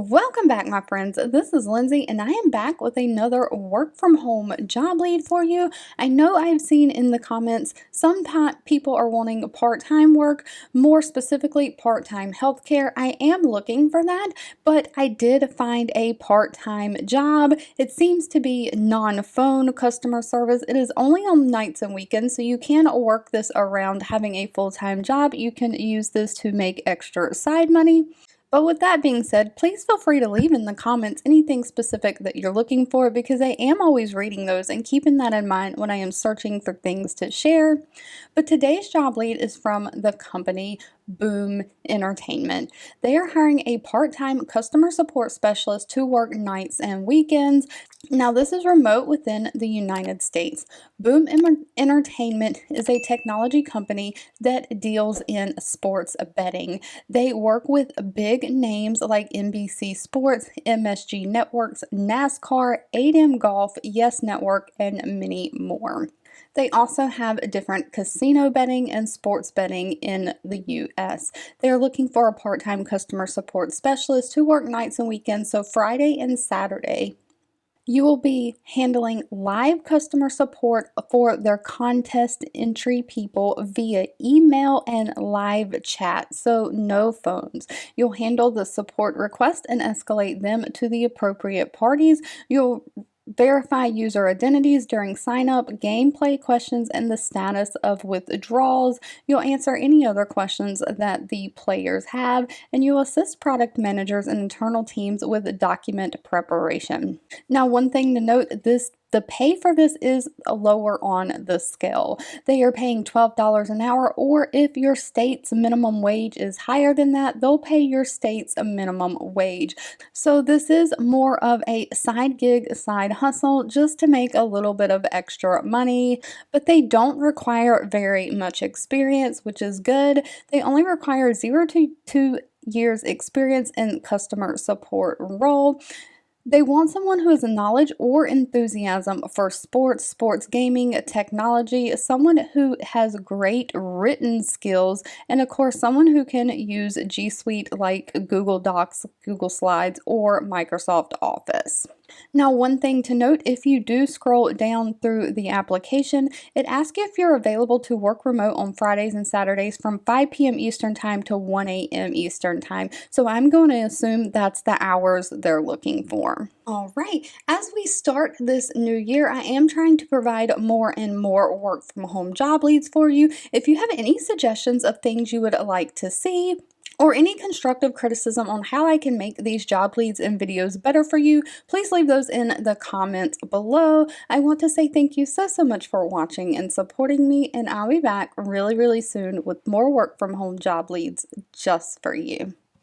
Welcome back, my friends. This is Lindsay, and I am back with another work from home job lead for you. I know I've seen in the comments some people are wanting part-time work, more specifically part-time healthcare. I am looking for that, but I did find a part-time job. It seems to be non-phone customer service. It is only on nights and weekends, so you can work this around having a full-time job. You can use this to make extra side money. But with that being said, please feel free to leave in the comments anything specific that you're looking for because I am always reading those and keeping that in mind when I am searching for things to share. But today's job lead is from the company Boom Entertainment. They are hiring a part-time customer support specialist to work nights and weekends. Now, this is remote within the United States. Boom Entertainment is a technology company that deals in sports betting. They work with big names like NBC Sports, MSG Networks, NASCAR, 8M Golf, Yes Network, and many more. They also have different casino betting and sports betting in the US. They're looking for a part-time customer support specialist to work nights and weekends, so Friday and Saturday. You will be handling live customer support for their contest entry people via email and live chat, so no phones. You'll handle the support request and escalate them to the appropriate parties. You'll verify user identities during sign-up, gameplay questions, and the status of withdrawals. You'll answer any other questions that the players have, and you'll assist product managers and internal teams with document preparation. Now, one thing to note, the pay for this is lower on the scale. They are paying $12 an hour, or if your state's minimum wage is higher than that, they'll pay your state's minimum wage. So this is more of a side gig, side hustle, just to make a little bit of extra money, but they don't require very much experience, which is good. They only require 0 to 2 years experience in customer support role. They want someone who has a knowledge or enthusiasm for sports gaming, technology, someone who has great written skills, and of course, someone who can use G Suite like Google Docs, Google Slides, or Microsoft Office. Now, one thing to note, if you do scroll down through the application, it asks you if you're available to work remote on Fridays and Saturdays from 5 p.m. Eastern Time to 1 a.m. Eastern Time. So I'm going to assume that's the hours they're looking for. All right, as we start this new year, I am trying to provide more and more work from home job leads for you. If you have any suggestions of things you would like to see, or any constructive criticism on how I can make these job leads and videos better for you, please leave those in the comments below. I want to say thank you so much for watching and supporting me, and I'll be back really soon with more work from home job leads just for you.